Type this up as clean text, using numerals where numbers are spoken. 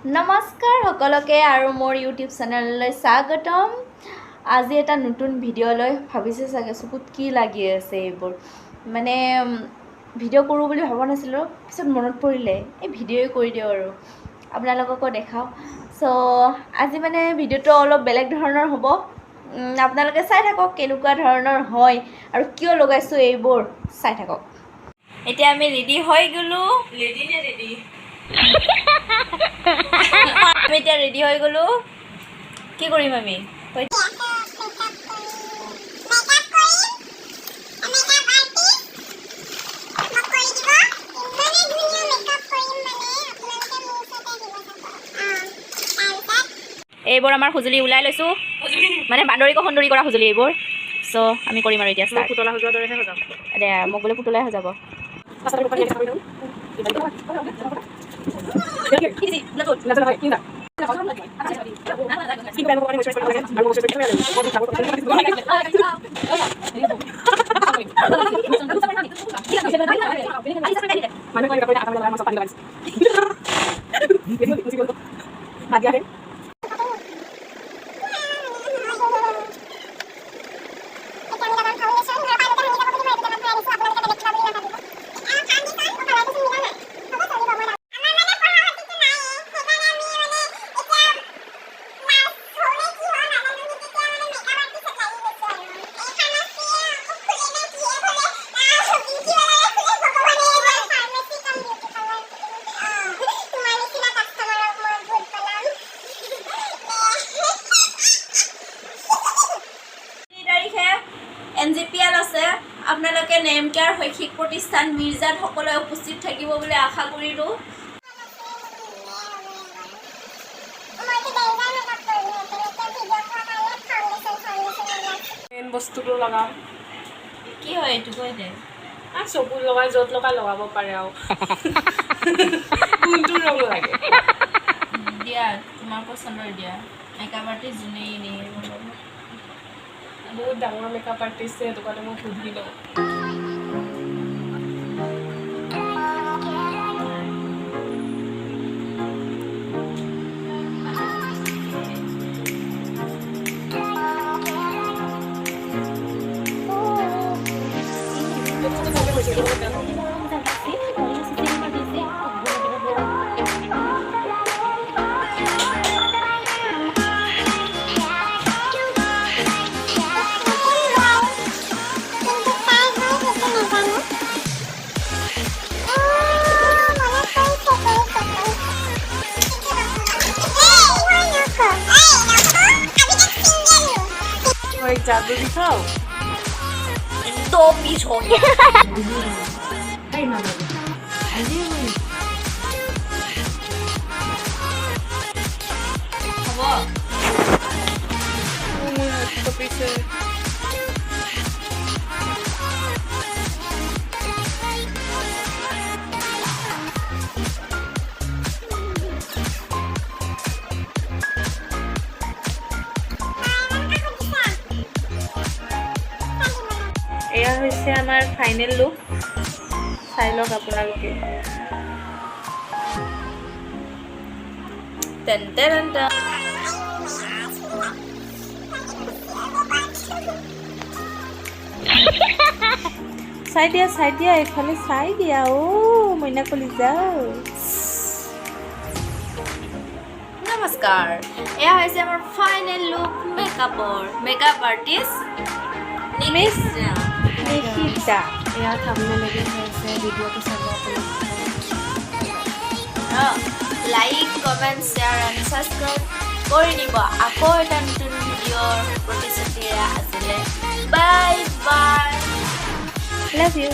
নমস্কাৰ সকলোকে আৰু মোৰ ইউটিউব চেনেললৈ স্বাগতম। আজি এটা নতুন ভিডিঅ' লৈ ভাবিছে চাগে চকুত কি লাগি আছে এইবোৰ মানে ভিডিঅ' কৰোঁ বুলি ভাবা নাছিলোঁ, পিছত মনত পৰিলে এই ভিডিঅ'ই কৰি দিওঁ আৰু আপোনালোককো দেখাওঁ। চ' আজি মানে ভিডিঅ'টো অলপ বেলেগ ধৰণৰ হ'ব, আপোনালোকে চাই থাকক কেনেকুৱা ধৰণৰ হয় আৰু কিয় লগাইছোঁ এইবোৰ চাই থাকক। এতিয়া আমি ৰেডি হৈ গ'লোঁ। আমি এতিয়া ৰেডি হৈ গ'লোঁ। কি কৰিম আমি? এইবোৰ আমাৰ সঁজুলি ওলাই লৈছোঁ, মানে বান্দৰীকো সুন্দৰী কৰা সঁজুলি এইবোৰ। চ' আমি কৰিম আৰু এতিয়া পুতলা সজোৱাৰ দৰেহে সজাম। দে মোক বোলে পুতলাই সজাব। NGPL আছে, আপোনালোকে নেম কেয়াৰ শৈক্ষিক প্ৰতিষ্ঠান মিৰ্জাত সকলোৱে উপস্থিত থাকিব বুলি আশা কৰিলোঁ। মেইন বস্তুটো লগাম। কি হয় এইটো কৈ দে। চকুত লগাই য'ত লগাব পাৰে আৰু কোনটো ৰং লাগে দিয়া, তোমাৰ পচন্দৰ দিয়া। মেকআপ আৰ্টিষ্ট যোনেই নিয়ে বহুত ডাঙৰ মেকআপ আৰ্টিষ্ট, সেইটো কাৰণে মই সুধি লওঁ। जादू दिखाओ तो बीच हो गया। এয়া হৈছে আমাৰ ফাইনেল লুক, চাই লওক আপোনালোকে। চাই দিয়া এইফালে চাই দিয়া। মইনা কলিজা। নমস্কাৰ, এয়া হৈছে আমাৰ ফাইনেল লুক মেকআপৰ। Makeup artist Nikita. এয়া থাম্বনেইল লাগি আছে, ভিডিঅ'টো চাব আপুনি। Like, comment, share and subscribe কৰি দিব। আকৌ এটা নতুন ভিডিঅ'ৰ প্ৰতিশ্ৰুতিৰে আজিলে বাই বাই। Love you.